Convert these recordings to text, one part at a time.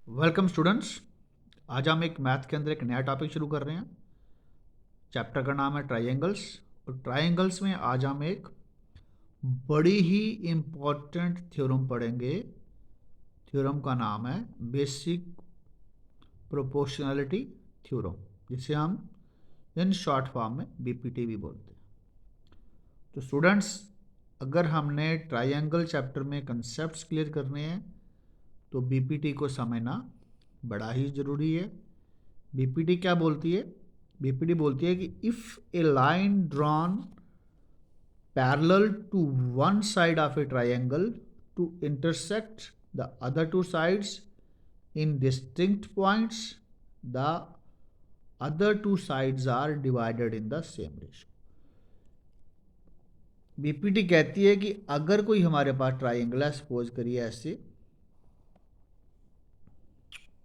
Welcome students. आज हम एक मैथ के अंदर एक नया टॉपिक शुरू कर रहे हैं। चैप्टर का नाम है ट्राइंगल्स। और ट्राइंगल्स में आज हम एक बड़ी ही इम्पोर्टेंट थ्योरम पढ़ेंगे। थ्योरम का नाम है बेसिक प्रोपोर्शनैलिटी थ्योरम, जिसे हम इन शॉर्ट फॉर्म में बीपीटी भी बोलते हैं। तो स्टूडेंट्स, अगर हमने ट्राइंगल चैप्टर में कंसेप्ट्स क्लियर करने हैं तो बीपीटी को समझना बड़ा ही ज़रूरी है। बीपीटी क्या बोलती है? बीपीटी बोलती है कि if a line drawn parallel to one side of a triangle to intersect the other two sides in distinct points, the other two sides are divided in the same ratio. BPT कहती है कि अगर कोई हमारे पास triangle है, suppose करिए ऐसे,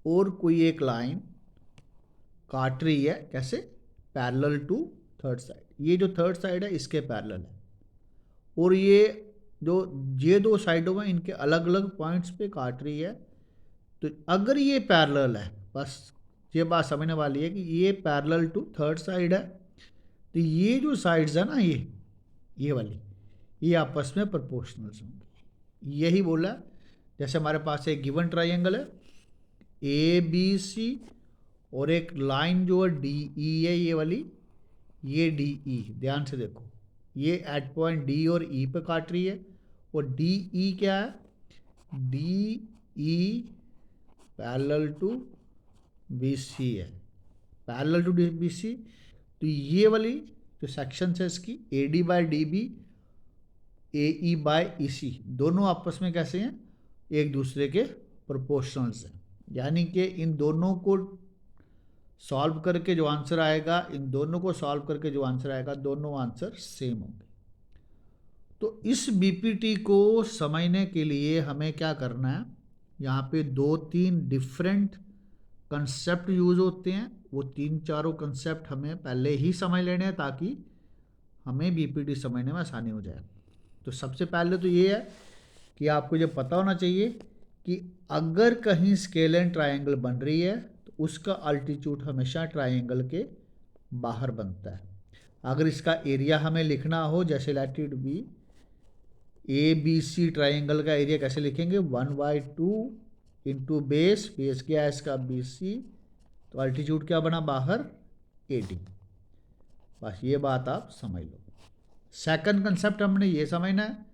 और कोई एक लाइन काट रही है, कैसे? Parallel to third side. ये जो थर्ड साइड है इसके पैरेलल है, और ये दो साइडों में इनके अलग अलग पॉइंट्स पे काट रही है। तो अगर ये पैरेलल है, बस ये बात समझने वाली है कि ये पैरेलल टू थर्ड साइड है, तो ये जो साइड्स है ना, ये वाली, ये आपस में प्रोपोर्शनल्स होंगे। यही बोला। जैसे हमारे पास एक गिवन ट्राइंगल है ए बी सी, और एक लाइन जो है डी ई है, ये वाली, ये डी ई, ध्यान से देखो, ये एट पॉइंट डी और ई पे काट रही है। और डी ई क्या है? D E parallel to B C है, पैरेलल टू बी सी। तो ये वाली जो सेक्शन है इसकी, A D by D B, A E by E C, दोनों आपस में कैसे हैं? एक दूसरे के प्रोपोर्शनल्स हैं। यानी कि इन दोनों को सॉल्व करके जो आंसर आएगा, इन दोनों को सॉल्व करके जो आंसर आएगा, दोनों आंसर सेम होंगे। तो इस बीपीटी को समझने के लिए हमें क्या करना है? यहाँ पे दो तीन डिफरेंट कंसेप्ट यूज होते हैं। वो तीन चारों कंसेप्ट हमें पहले ही समझ लेने हैं ताकि हमें बीपीटी समझने में आसानी हो जाए। तो सबसे पहले तो ये है कि आपको ये पता होना चाहिए कि अगर कहीं स्केल एंड ट्राइंगल बन रही है तो उसका अल्टीट्यूड हमेशा ट्राइंगल के बाहर बनता है। अगर इसका एरिया हमें लिखना हो, जैसे let it be A B C triangle का एरिया कैसे लिखेंगे? 1/2 इंटू बेस, बेस क्या है इसका? B C. तो अल्टीट्यूड क्या बना बाहर? A D. बस ये बात आप समझ लो। सेकंड कंसेप्ट हमने ये समझना है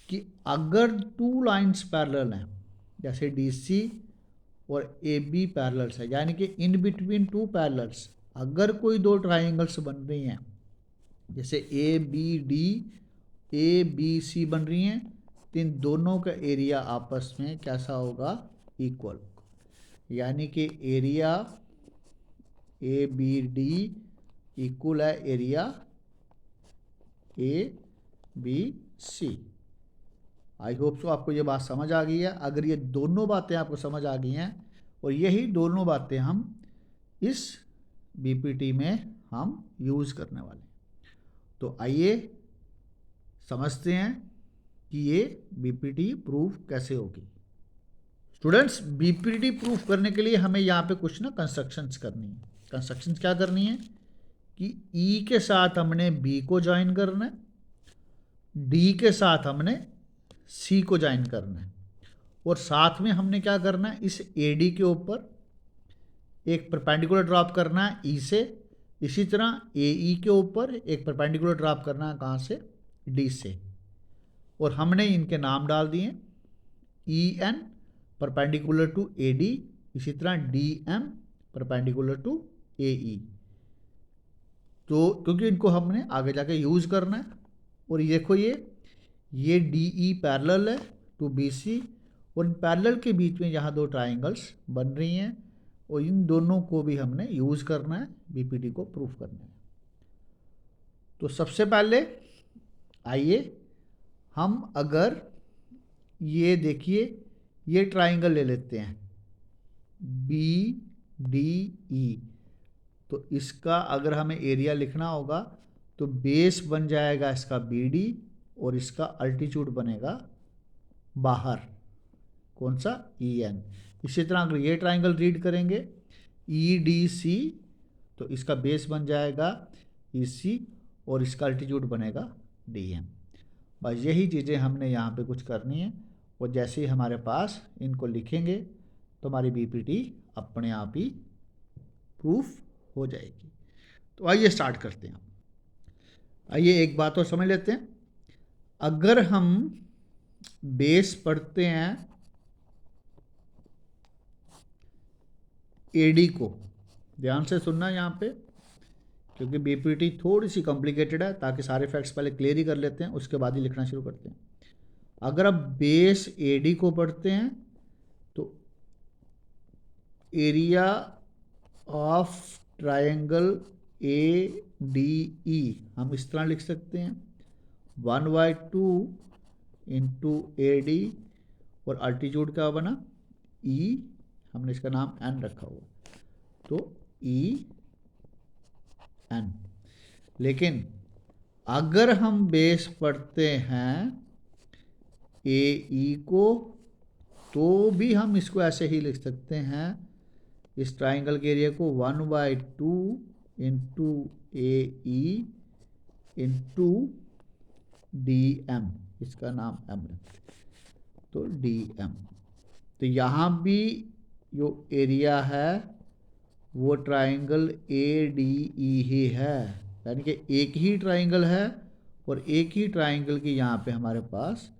कि अगर टू लाइंस पैरेलल हैं, जैसे डी सी और ए बी पैरेलल्स है, यानी कि इन बिटवीन टू पैरेलल्स अगर कोई दो ट्राइंगल्स बन रही हैं, जैसे A B D, A B C बन रही हैं, तो इन दोनों का एरिया आपस में कैसा होगा? इक्वल। यानी कि area A B D equal है area A B C. I hope so आपको ये बात समझ आ गई है। अगर ये दोनों बातें आपको समझ आ गई हैं, और यही दोनों बातें हम इस बीपीटी में हम यूज़ करने वाले हैं, तो आइए समझते हैं कि ये बीपीटी प्रूफ कैसे होगी। स्टूडेंट्स, बीपीटी प्रूफ करने के लिए हमें यहाँ पे कुछ ना कंस्ट्रक्शंस करनी है। कंस्ट्रक्शंस क्या करनी है कि ई के साथ हमने बी को ज्वाइन करना है, डी के साथ हमने सी को ज्वाइन करना है, और साथ में हमने क्या करना है? इस ए डी के ऊपर एक परपेंडिकुलर ड्रॉप करना है ई से। इसी तरह ए ई के ऊपर एक परपेंडिकुलर ड्रॉप करना है, कहाँ से? डी से। और हमने इनके नाम डाल दिए E N perpendicular to A D, इसी तरह D M perpendicular to A E. तो क्योंकि इनको हमने आगे जाके यूज़ करना है। और ये देखो, ये डी ई पैरेलल है टू बी सी, और पैरेलल के बीच में यहाँ दो ट्राइंगल्स बन रही हैं, और इन दोनों को भी हमने यूज़ करना है बीपीटी को प्रूफ करने में। तो सबसे पहले आइए हम, अगर ये देखिए, ये ट्राइंगल ले लेते हैं बी डी ई। तो इसका अगर हमें एरिया लिखना होगा तो बेस बन जाएगा इसका बी डी, और इसका अल्टीट्यूड बनेगा बाहर, कौन सा? E N. इसी तरह अगर ये ट्राइंगल रीड करेंगे EDC, तो इसका बेस बन जाएगा EC और इसका अल्टीट्यूड बनेगा DM। बस यही चीज़ें हमने यहाँ पे कुछ करनी है, और जैसे ही हमारे पास इनको लिखेंगे तो हमारी BPT अपने आप ही प्रूफ हो जाएगी। तो आइए स्टार्ट करते हैं। आइए एक बात और समझ लेते हैं। अगर हम बेस पढ़ते हैं AD को, ध्यान से सुनना यहाँ पे, क्योंकि BPT थोड़ी सी कॉम्प्लिकेटेड है, ताकि सारे फैक्ट्स पहले क्लियर ही कर लेते हैं, उसके बाद ही लिखना शुरू करते हैं। अगर आप बेस AD को पढ़ते हैं तो एरिया ऑफ ट्रायंगल ADE हम इस तरह लिख सकते हैं 1/2 इंटू AD, और अल्टीट्यूड क्या बना E, हमने इसका नाम N रखा हुआ, तो EN। लेकिन अगर हम बेस पढ़ते हैं AE को, तो भी हम इसको ऐसे ही लिख सकते हैं, इस ट्राइंगल के एरिया को 1/2 इंटू AE इंटू DM, इसका नाम M रखते हैं, तो DM। तो यहाँ भी जो एरिया है वो ट्राइंगल ADE ही है, यानी कि एक ही ट्राइंगल है, और एक ही ट्राइंगल की यहाँ पे हमारे पास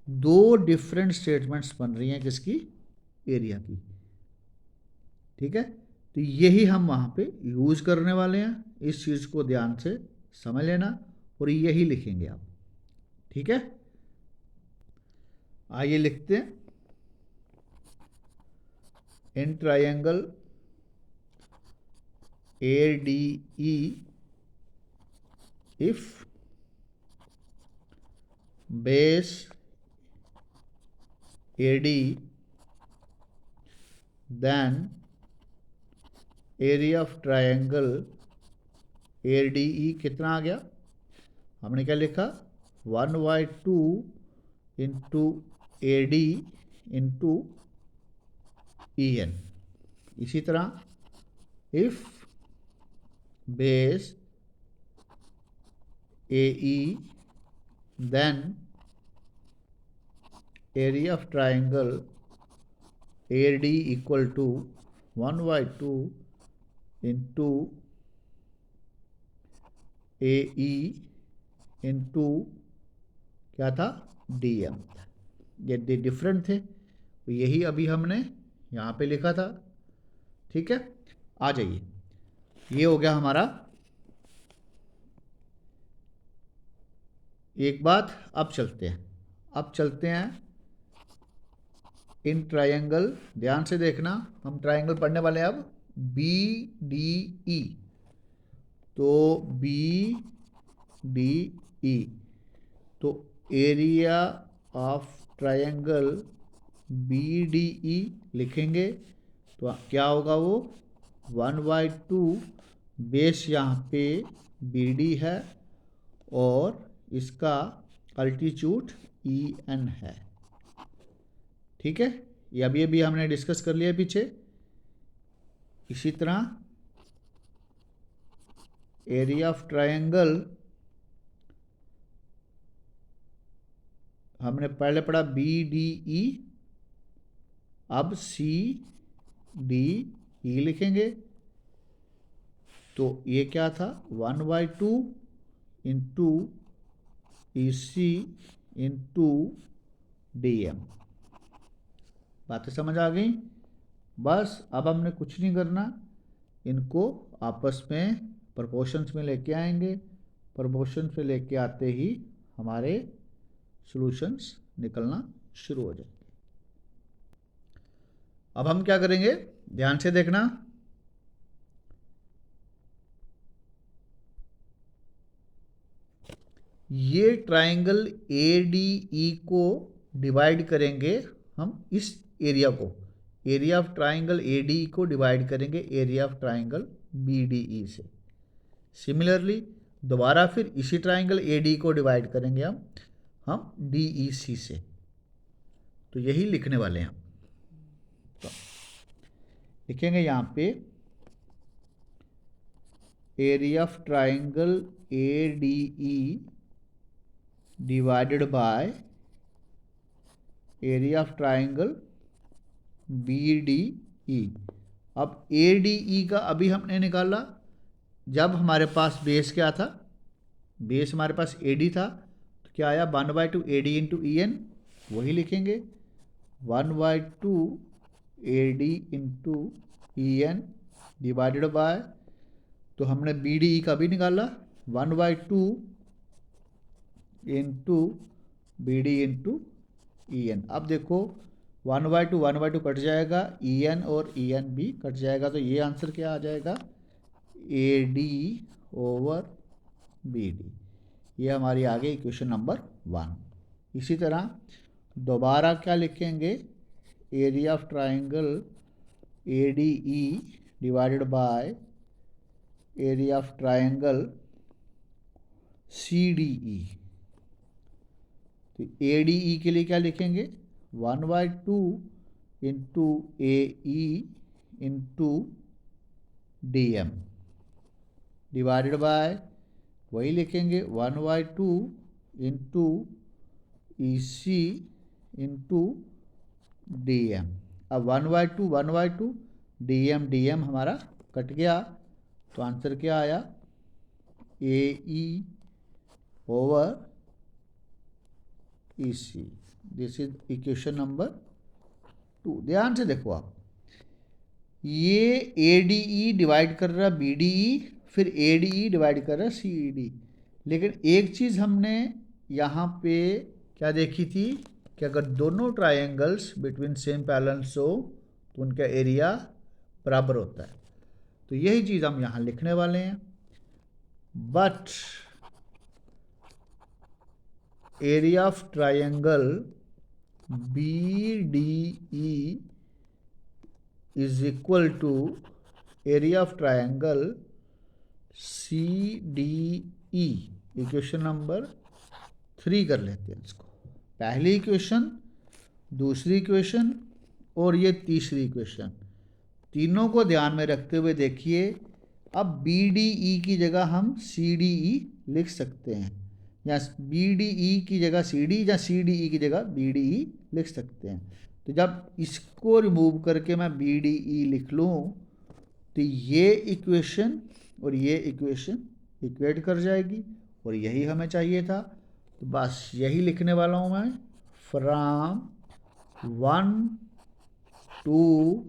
दो डिफरेंट स्टेटमेंट्स बन रही हैं, किसकी, एरिया की। ठीक है, तो यही हम वहाँ पे यूज करने वाले हैं, इस चीज़ को ध्यान से समझ लेना, और यही लिखेंगे आप। ठीक है, आइए लिखते हैं, in triangle ADE if base AD then area of triangle ADE कितना आ गया, हमने क्या लिखा 1/2 इंटू AD इंटू EN। इसी तरह if base AE then area of triangle AD equal to 1/2 into AE into क्या था DM। ये डिफरेंट थे, तो यही अभी हमने यहाँ पे लिखा था। ठीक है, आ जाइए, ये हो गया हमारा। एक बात, अब चलते हैं इन ट्रायंगल, ध्यान से देखना, हम ट्रायंगल पढ़ने वाले हैं अब BDE। तो BDE, तो एरिया ऑफ ट्रायंगल BDE लिखेंगे तो क्या होगा, वो 1/2 बेस यहाँ पे BD है, और इसका अल्टीट्यूड EN है। ठीक है, ये अभी हमने डिस्कस कर लिया पीछे। इसी तरह एरिया ऑफ ट्रायंगल हमने पहले पढ़ा BDE, अब CDE लिखेंगे, तो ये क्या था 1/2 इंटू EC इंटू DM। बातें समझ आ गई? बस अब हमने कुछ नहीं करना, इनको आपस में प्रोपोर्शंस में लेके आएंगे, प्रोपोर्शंस में लेके आते ही हमारे सॉल्यूशंस निकलना शुरू हो जाएंगे। अब हम क्या करेंगे, ध्यान से देखना, ये ट्राइंगल ADE को डिवाइड करेंगे हम इस एरिया को, एरिया ऑफ ट्राइंगल ADE को डिवाइड करेंगे एरिया ऑफ ट्राइंगल BDE से। सिमिलरली दोबारा फिर इसी ट्राइंगल ADE को डिवाइड करेंगे हम DEC से। तो यही लिखने वाले हैं। तो लिखेंगे यहाँ पे area of triangle ADE divided by area of triangle BDE। अब ADE का अभी हमने निकाला जब हमारे पास बेस क्या था, बेस हमारे पास AD था, तो क्या आया 1/2 AD इंटू EN, वही लिखेंगे 1/2 AD into EN divided by, तो हमने BDE का भी निकाला 1/2 इंटू BD इंटू EN। अब देखो 1/2 कट जाएगा, EN और EN भी कट जाएगा, तो ये आंसर क्या आ जाएगा AD ओवर BD। ये हमारी आगे इक्वेशन नंबर 1। इसी तरह दोबारा क्या लिखेंगे, area of triangle ADE divided by area of triangle CDE। तो ADE के लिए क्या लिखेंगे 1/2 into AE into DM divided by, वही लिखेंगे 1/2 इंटू EC इंटू DM। अब 1/2 DM हमारा कट गया, तो आंसर क्या आया AE over EC। This is equation number 2। ध्यान से देखो आप, ये ADE डिवाइड कर रहा BDE, फिर ADE डिवाइड कर रहा CED। लेकिन एक चीज़ हमने यहाँ पे क्या देखी थी कि अगर दोनों ट्रायंगल्स बिटवीन सेम पैरेलल्स हो तो उनका एरिया बराबर होता है। तो यही चीज़ हम यहाँ लिखने वाले हैं। But area of triangle BDE is equal to area of triangle CDE। Equation number 3 कर लेते हैं इसको। पहली इक्वेशन, दूसरी इक्वेशन और ये तीसरी इक्वेशन, तीनों को ध्यान में रखते हुए देखिए। अब BDE की जगह हम CDE लिख सकते हैं, या BDE की जगह CD, या CDE की जगह BDE लिख सकते हैं। तो जब इसको रिमूव करके मैं BDE लिख लूँ तो ये इक्वेशन और ये इक्वेशन इक्वेट कर जाएगी, और यही हमें चाहिए था। तो बस यही लिखने वाला हूँ मैं, फ्रॉम 1, 2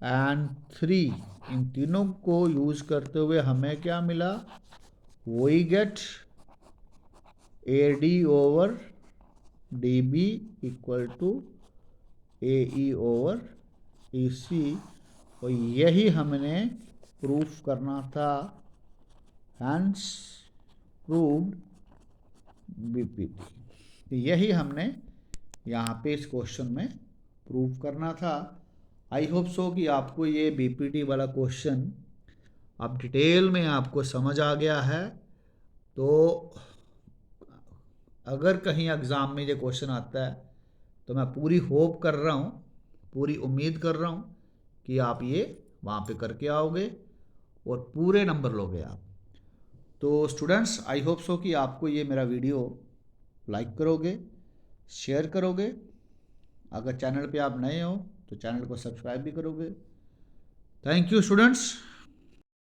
एंड 3, इन तीनों को यूज़ करते हुए हमें क्या मिला, we get AD over DB equal to AE over EC। और यही हमने प्रूफ करना था, हैंस प्रूव्ड BPT। तो यही हमने यहाँ पे इस क्वेश्चन में प्रूव करना था। आई होप सो कि आपको ये BPT वाला क्वेश्चन अब डिटेल में आपको समझ आ गया है। तो अगर कहीं एग्ज़ाम में ये क्वेश्चन आता है तो मैं पूरी होप कर रहा हूँ, पूरी उम्मीद कर रहा हूँ कि आप ये वहाँ पे करके आओगे और पूरे नंबर लोगे आप। तो स्टूडेंट्स, आई होप सो कि आपको ये मेरा वीडियो लाइक करोगे, शेयर करोगे। अगर चैनल पे आप नए हो तो चैनल को सब्सक्राइब भी करोगे। Thank you students.